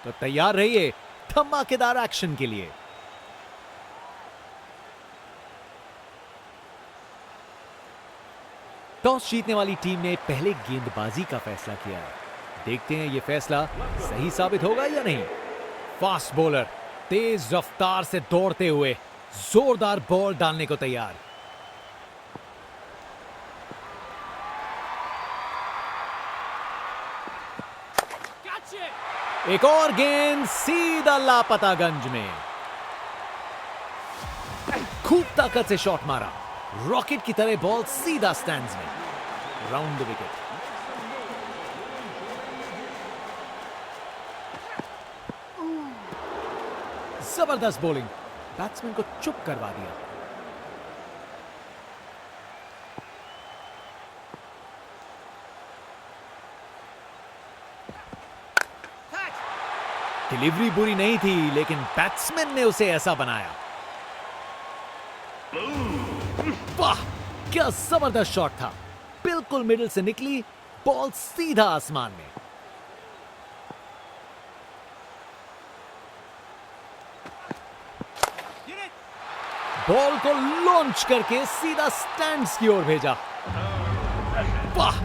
तो तैयार रहिए धमाकेदार एक्शन के लिए। टॉस जीतने वाली टीम ने पहले गेंदबाजी का फैसला किया है। देखते हैं ये फैसला सही साबित होगा या नहीं। फास्ट बॉलर तेज रफ्तार से दौड़ते हुए जोरदार बॉल डालने को तैयार। एक और गेंद सीधा लापतागंज में। खूब ताकत से शॉट मारा, रॉकेट की तरह बॉल सीधा स्टैंड्स में, राउंड द विकेट। जबरदस्त बॉलिंग, बैट्समैन को चुप करवा दिया। डिलीवरी बुरी नहीं थी, लेकिन बैट्समैन ने उसे ऐसा बनाया। वाह, क्या जबरदस्त शॉट था। बिल्कुल मिडिल से निकली बॉल सीधा आसमान में। बॉल को लॉन्च करके सीधा स्टैंड्स की ओर भेजा। वाह,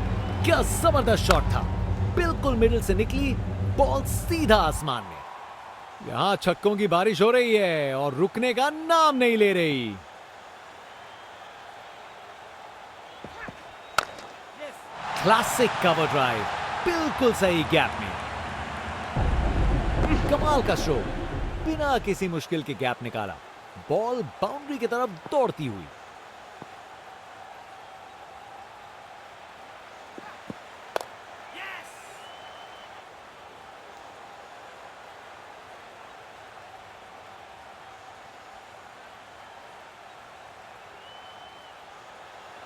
क्या जबरदस्त शॉट था। बिल्कुल मिडिल से निकली बॉल सीधा आसमान में। यहां छक्कों की बारिश हो रही है और रुकने का नाम नहीं ले रही। क्लासिक कवर ड्राइव, बिल्कुल सही गैप में। कमाल का शो, बिना किसी मुश्किल के गैप निकाला, बॉल बाउंड्री की तरफ दौड़ती हुई।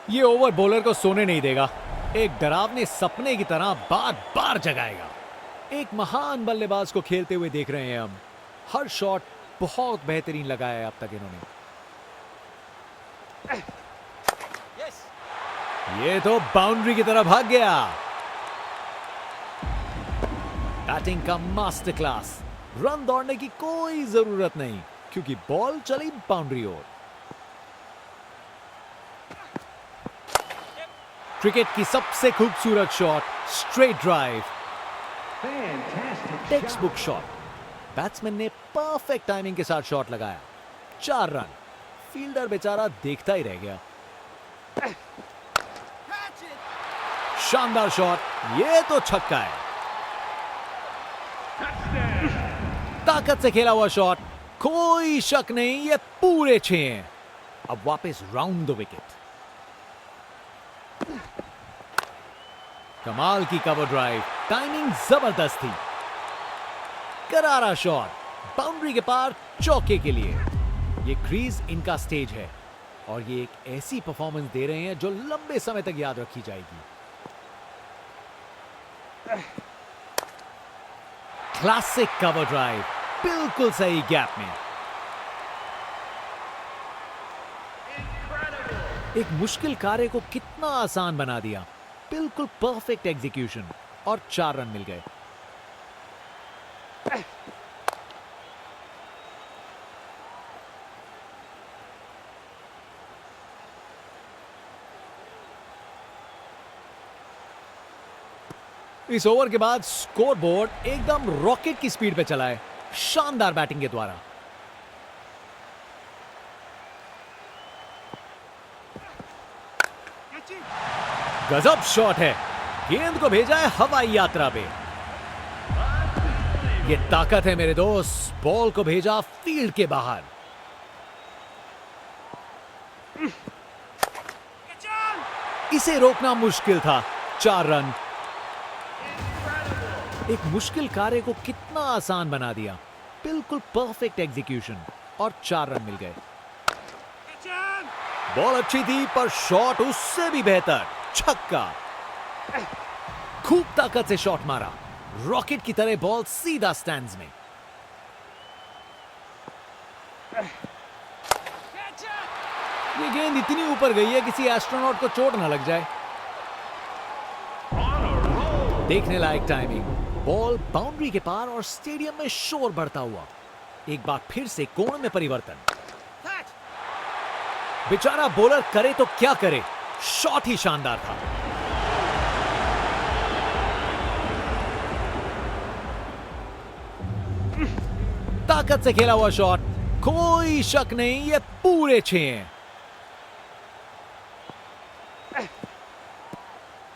ये ओवर बॉलर को सोने नहीं देगा, एक डरावने सपने की तरह बार बार जगाएगा। एक महान बल्लेबाज को खेलते हुए देख रहे हैं हम। हर शॉट बहुत बेहतरीन लगाया है अब तक इन्होंने। ये तो बाउंड्री की तरफ भाग गया। बैटिंग का मास्टर क्लास। रन दौड़ने की कोई जरूरत नहीं, क्योंकि बॉल चली बाउंड्री ओर। क्रिकेट की सबसे खूबसूरत shot, straight drive, text book shot. Batsman ने परफेक्ट टाइमिंग के साथ शॉट लगाया। 4 रन। फील्डर बेचारा देखता ही रह गया। शानदार शॉट, ये तो छक्का है। ताकत से खेला हुआ शॉट, कोई शक नहीं, ये पूरे 6 हैं। अब वापस राउंड द विकेट। कमाल की कवर ड्राइव, टाइमिंग जबरदस्त थी। करारा शॉट, बाउंड्री के पार चौके के लिए। ये क्रीज इनका स्टेज है और ये एक ऐसी परफॉर्मेंस दे रहे हैं जो लंबे समय तक याद रखी जाएगी। क्लासिक कवर ड्राइव, बिल्कुल सही गैप में। एक मुश्किल कार्य को कितना आसान बना दिया। बिल्कुल परफेक्ट एग्जीक्यूशन और 4 रन मिल गए। इस ओवर के बाद स्कोरबोर्ड एकदम रॉकेट की स्पीड पे चला है, शानदार बैटिंग के द्वारा। गजब शॉट है, गेंद को भेजा है हवाई यात्रा पे। ये ताकत है मेरे दोस्त, बॉल को भेजा फील्ड के बाहर। इसे रोकना मुश्किल था। 4 रन। एक मुश्किल कार्य को कितना आसान बना दिया। बिल्कुल परफेक्ट एग्जीक्यूशन और 4 रन मिल गए। बॉल अच्छी थी पर शॉट उससे भी बेहतर, छक्का। खूब ताकत से शॉट मारा, रॉकेट की तरह बॉल सीधा स्टैंड्स में। ये गेंद इतनी ऊपर गई है किसी एस्ट्रोनॉट को चोट ना लग जाए। देखने लायक टाइमिंग, बॉल बाउंड्री के पार और स्टेडियम में शोर बढ़ता हुआ। एक बार फिर से कोण में परिवर्तन। बेचारा बॉलर करे तो क्या करे, शॉट ही शानदार था। ताकत से खेला हुआ शॉट, कोई शक नहीं ये पूरे 6 हैं।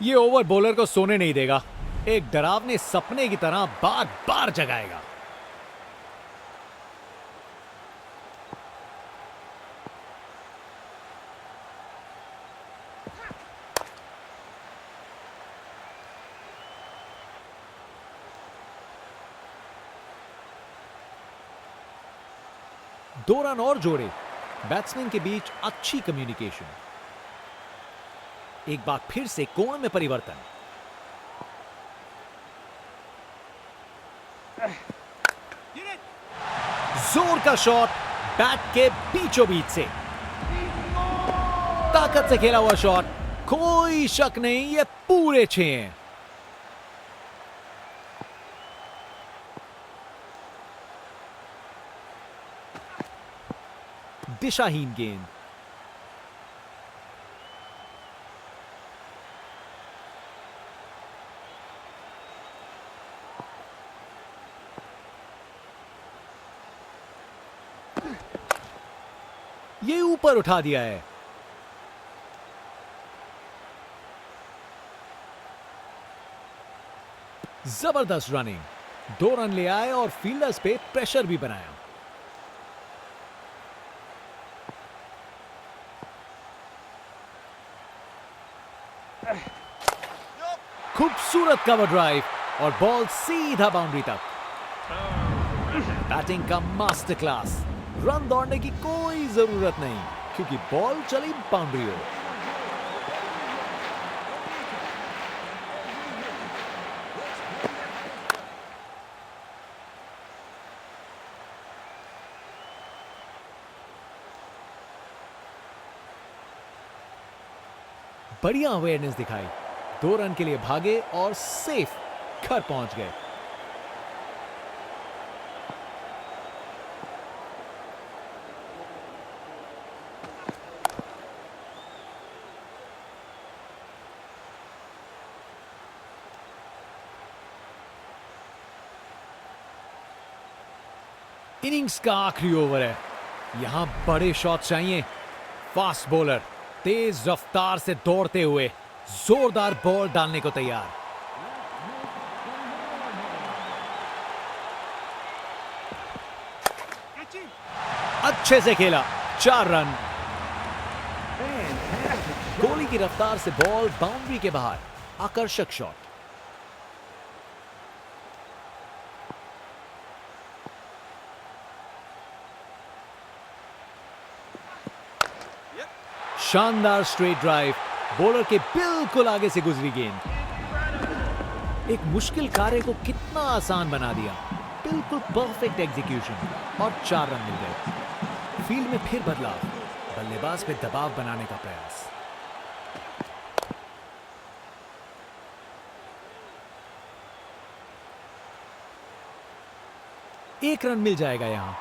ये ओवर बॉलर को सोने नहीं देगा, एक डरावने सपने की तरह बार बार जगाएगा। दो रन और जोड़े, बैट्समैन के बीच अच्छी कम्युनिकेशन। एक बार फिर से कोण में परिवर्तन। जोर का शॉट बैट के बीचों बीच से, ताकत से खेला हुआ शॉट, कोई शक नहीं ये पूरे 6 हैं। दिशाहीन गेंद। ये ऊपर उठा दिया है। जबरदस्त रनिंग, 2 रन ले आए और फील्डर्स पे प्रेशर भी बनाया। खूबसूरत कवर ड्राइव और बॉल सीधा बाउंड्री तक। बैटिंग का मास्टर क्लास, रन दौड़ने की कोई जरूरत नहीं क्योंकि बॉल चली बाउंड्री हो। बढ़िया अवेयरनेस दिखाई, 2 रन के लिए भागे और सेफ घर पहुंच गए। इनिंग्स का आखिरी ओवर है, यहां बड़े शॉट चाहिए। फास्ट बॉलर तेज रफ्तार से दौड़ते हुए जोरदार बॉल डालने को तैयार। अच्छे से खेला, 4 रन। गोली की रफ्तार से बॉल बाउंड्री के बाहर, आकर्षक शॉट। शानदार स्ट्रेट ड्राइव, बॉलर के बिल्कुल आगे से गुजरी गेंद। एक मुश्किल कार्य को कितना आसान बना दिया। बिल्कुल परफेक्ट एग्जीक्यूशन और 4 रन मिल गए। फील्ड में फिर बदलाव, बल्लेबाज पे दबाव बनाने का प्रयास। एक रन मिल जाएगा यहां।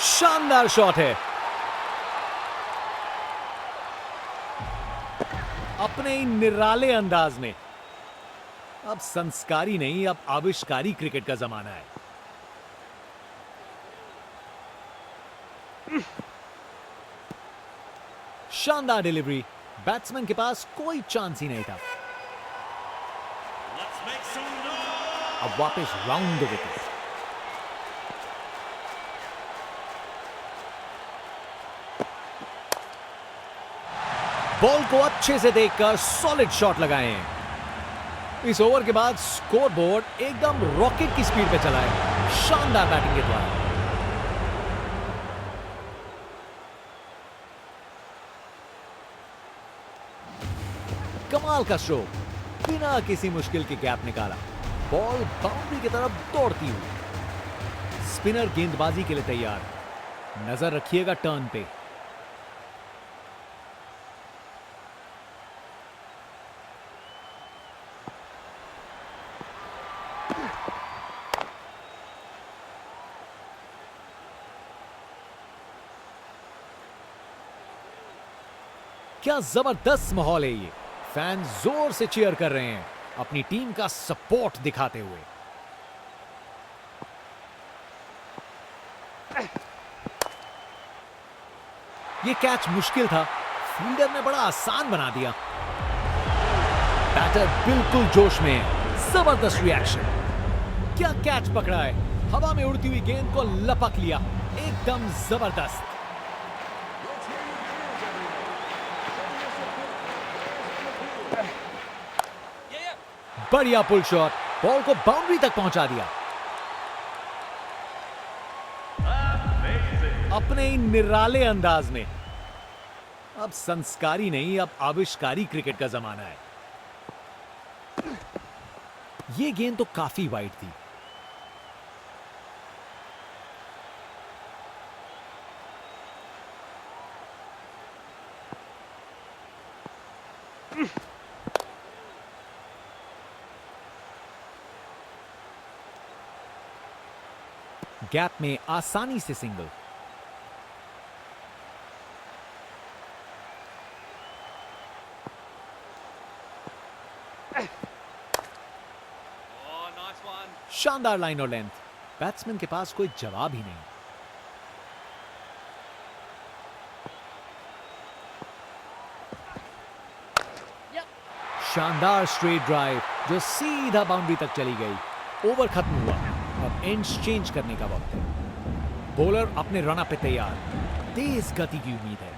शानदार शॉट है। अपने ही निराले अंदाज में। अब संस्कारी नहीं, अब आविष्कारी क्रिकेट का जमाना है। शानदार डिलीवरी, बैट्समैन के पास कोई चांस ही नहीं था। अब वापस राउंड द विकेट। बॉल को अच्छे से देखकर सॉलिड शॉट लगाए हैं। इस ओवर के बाद स्कोरबोर्ड एकदम रॉकेट की स्पीड पे चला है, शानदार बैटिंग के द्वारा। कमाल का स्ट्रोक, बिना किसी मुश्किल के गैप निकाला, बॉल बाउंड्री की तरफ दौड़ती हुई। स्पिनर गेंदबाजी के लिए तैयार। नजर रखिएगा टर्न पे। क्या जबरदस्त माहौल है ये। फैन जोर से चीयर कर रहे हैं, अपनी टीम का सपोर्ट दिखाते हुए। ये कैच मुश्किल था, फील्डर ने बड़ा आसान बना दिया। बैटर बिल्कुल जोश में है। जबरदस्त रिएक्शन। क्या कैच पकड़ा है, हवा में उड़ती हुई गेंद को लपक लिया। एकदम जबरदस्त। बढ़िया पुल शॉट, बॉल को बाउंड्री तक पहुंचा दिया। अपने ही निराले अंदाज में। अब संस्कारी नहीं, अब आविष्कारी क्रिकेट का जमाना है। ये गेंद तो काफी वाइड थी। गैप में आसानी से सिंगल। शानदार लाइन और लेंथ। बैट्समैन के पास कोई जवाब ही नहीं। शानदार स्ट्रेट ड्राइव जो सीधा बाउंड्री तक चली गई। ओवर खत्म हुआ, अब एंड्स चेंज करने का वक्त है। बॉलर अपने रन पे तैयार। तेज गति की उम्मीद है।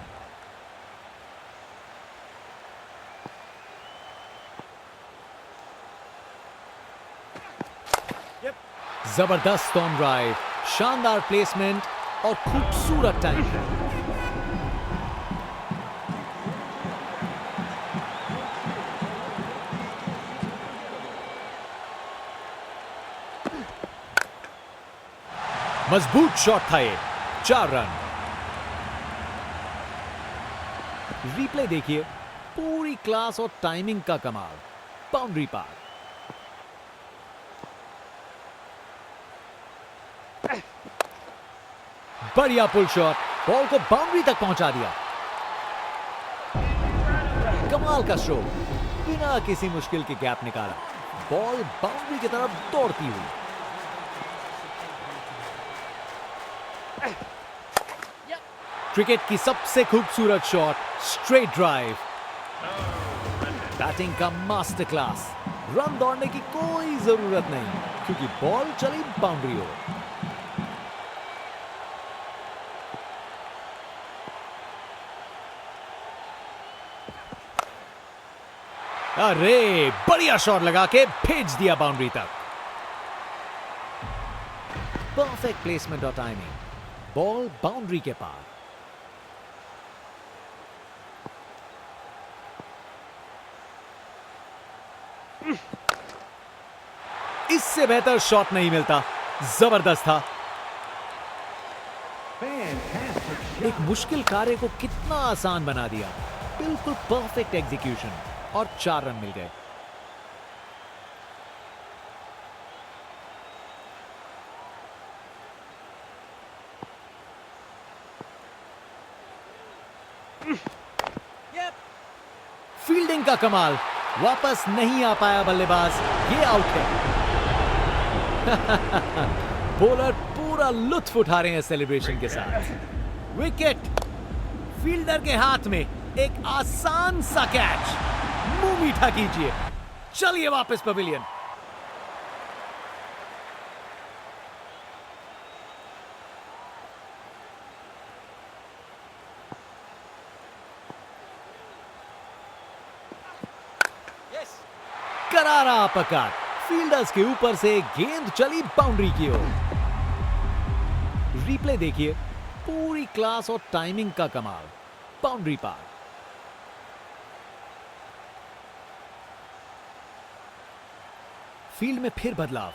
जबरदस्त ऑन ड्राइव, शानदार प्लेसमेंट और खूबसूरत टाइमिंग। मजबूत शॉट था ये। 4 रन। रिप्ले देखिए, पूरी क्लास और टाइमिंग का कमाल। बाउंड्री पार। बढ़िया पुल शॉट, बॉल को बाउंड्री तक पहुंचा दिया। कमाल का स्ट्रोक, बिना किसी मुश्किल के गैप निकाला। बॉल बाउंड्री की तरफ दौड़ती हुई। क्रिकेट की सबसे खूबसूरत शॉट, स्ट्रेट ड्राइव। बैटिंग का मास्टर क्लास। रन दौड़ने की कोई जरूरत नहीं, क्योंकि बॉल चली बाउंड्री ओर। अरे बढ़िया शॉट लगा के भेज दिया बाउंड्री तक। परफेक्ट प्लेसमेंट और टाइमिंग। बॉल बाउंड्री के पार। इससे बेहतर शॉट नहीं मिलता। जबरदस्त था। एक मुश्किल कार्य को कितना आसान बना दिया। बिल्कुल परफेक्ट एग्जीक्यूशन और 4 रन मिल गए। फील्डिंग का कमाल, वापस नहीं आ पाया बल्लेबाज। ये आउट है। बॉलर पूरा लुत्फ उठा रहे हैं सेलिब्रेशन के साथ। विकेट। फील्डर के हाथ में एक आसान सा कैच। मुंह मीठा कीजिए। चलिए वापस पवेलियन। करारा अपरकट। फील्डर्स के ऊपर से गेंद चली बाउंड्री की ओर। रिप्ले देखिए, पूरी क्लास और टाइमिंग का कमाल। बाउंड्री पार। फील्ड में फिर बदलाव।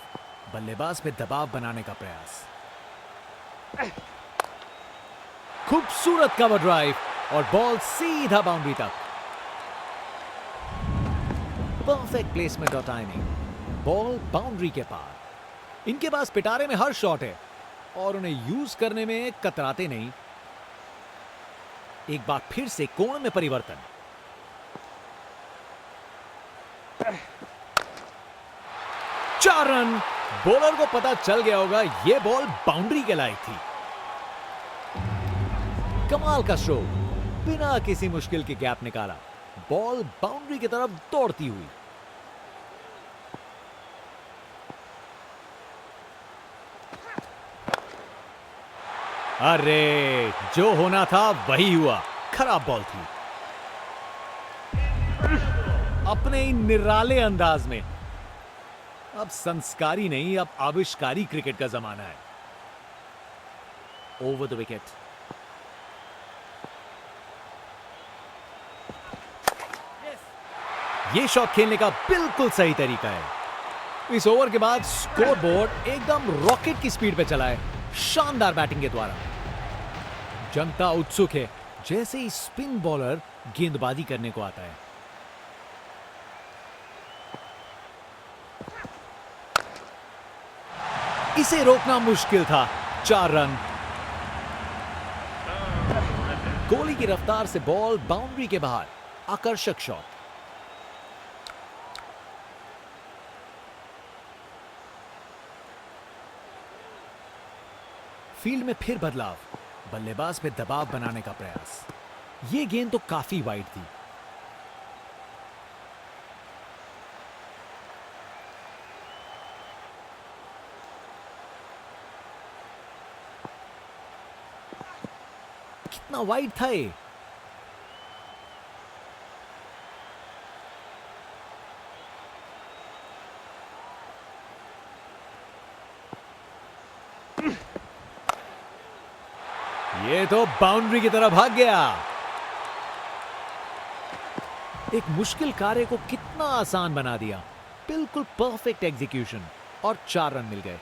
बल्लेबाज पे दबाव बनाने का प्रयास। खूबसूरत कवर ड्राइव और बॉल सीधा बाउंड्री तक। परफेक्ट प्लेसमेंट और टाइमिंग, बॉल बाउंड्री के पार। इनके पास पिटारे में हर शॉट है और उन्हें यूज करने में कतराते नहीं। एक बार फिर से कोण में परिवर्तन। 4 रन। बॉलर को पता चल गया होगा यह बॉल बाउंड्री के लायक थी। कमाल का स्ट्रोक, बिना किसी मुश्किल के गैप निकाला, बॉल बाउंड्री की तरफ दौड़ती हुई। अरे, जो होना था वही हुआ। खराब बॉल थी। अपने ही निराले अंदाज में। अब संस्कारी नहीं, अब आविष्कारी क्रिकेट का जमाना है। Over the wicket. ये शॉट खेलने का बिल्कुल सही तरीका है। इस ओवर के बाद स्कोरबोर्ड एकदम रॉकेट की स्पीड पे चला है, शानदार बैटिंग के द्वारा। जनता उत्सुक है, जैसे ही स्पिन बॉलर गेंदबाजी करने को आता है। इसे रोकना मुश्किल था। 4 रन। गोली की रफ्तार से बॉल बाउंड्री के बाहर। आकर्षक शॉट। फील्ड में फिर बदलाव, बल्लेबाज पे दबाव बनाने का प्रयास। यह गेंद तो काफी वाइड थी। कितना वाइड था ये। ये तो बाउंड्री की तरफ भाग गया। एक मुश्किल कार्य को कितना आसान बना दिया। बिल्कुल परफेक्ट एग्जीक्यूशन और 4 रन मिल गए।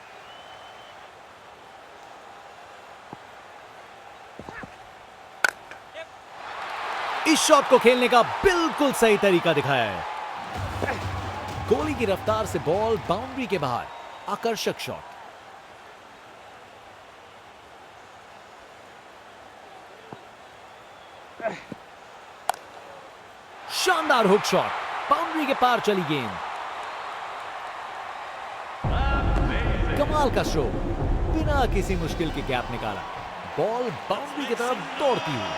इस शॉट को खेलने का बिल्कुल सही तरीका दिखाया है। गोली की रफ्तार से बॉल बाउंड्री के बाहर। आकर्षक शॉट। शानदार हुक शॉट, बाउंड्री के पार चली गेंद। कमाल का स्ट्रोक, बिना किसी मुश्किल के गैप निकाला, बॉल बाउंड्री की तरफ दौड़ती हुई।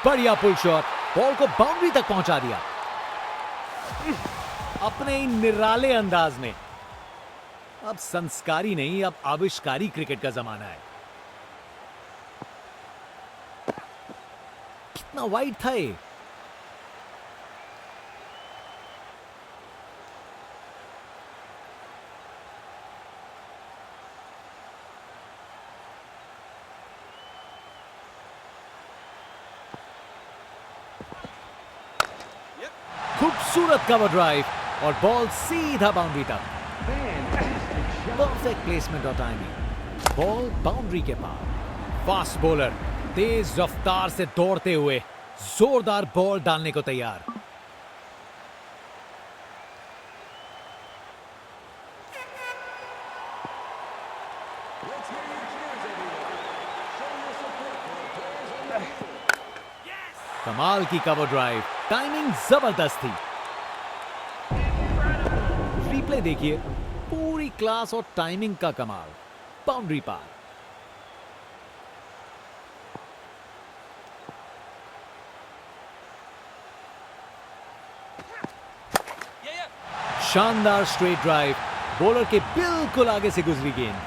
बढ़िया पुल शॉट, बॉल को बाउंड्री तक पहुंचा दिया। अपने ही निराले अंदाज में। अब संस्कारी नहीं, अब आविष्कारी क्रिकेट का जमाना है। कितना वाइड था ये। खूबसूरत कवर ड्राइव और बॉल सीधा बाउंड्री तक। परफेक्ट प्लेसमेंट और टाइमिंग, बॉल बाउंड्री के पार। फास्ट बॉलर तेज रफ्तार से दौड़ते हुए जोरदार बॉल डालने को तैयार। कमाल की कवर ड्राइव, टाइमिंग जबरदस्त थी। रिप्ले देखिए, पूरी क्लास और टाइमिंग का कमाल। बाउंड्री पार। शानदार स्ट्रेट ड्राइव, बॉलर के बिल्कुल आगे से गुजरी गेंद।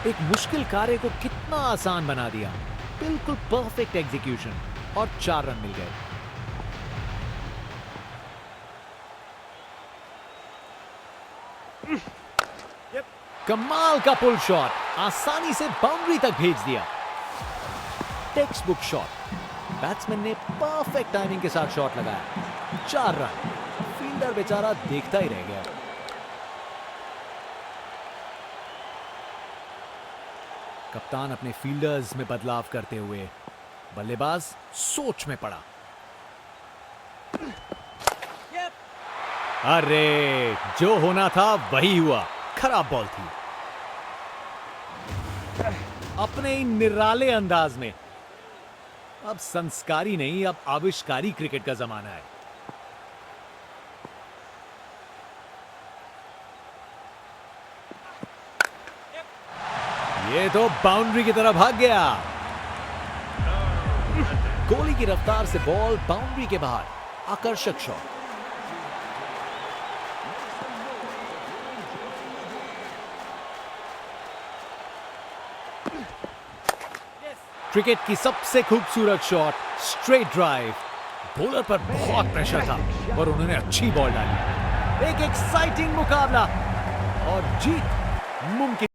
एक मुश्किल कार्य को कितना आसान बना दिया। बिल्कुल परफेक्ट एग्जीक्यूशन और 4 रन मिल गए। कमाल का पुल शॉट, आसानी से बाउंड्री तक भेज दिया। Text book shot. बैट्समैन ने परफेक्ट टाइमिंग के साथ शॉट लगाया। 4 रन। फील्डर बेचारा देखता ही रह गया। कप्तान अपने फील्डर्स में बदलाव करते हुए बल्लेबाज सोच में पड़ा। अरे जो होना था वही हुआ। खराब बॉल थी। अपने ही निराले अंदाज में। अब संस्कारी नहीं, अब आविष्कारी क्रिकेट का जमाना है। ये तो बाउंड्री की तरफ भाग गया। गोली की रफ्तार से बॉल बाउंड्री के बाहर। आकर्षक शॉट। क्रिकेट की सबसे खूबसूरत शॉट, स्ट्रेट ड्राइव। बॉलर पर बहुत प्रेशर था पर उन्होंने अच्छी बॉल डाली। एक एक्साइटिंग मुकाबला और जीत मुमकिन।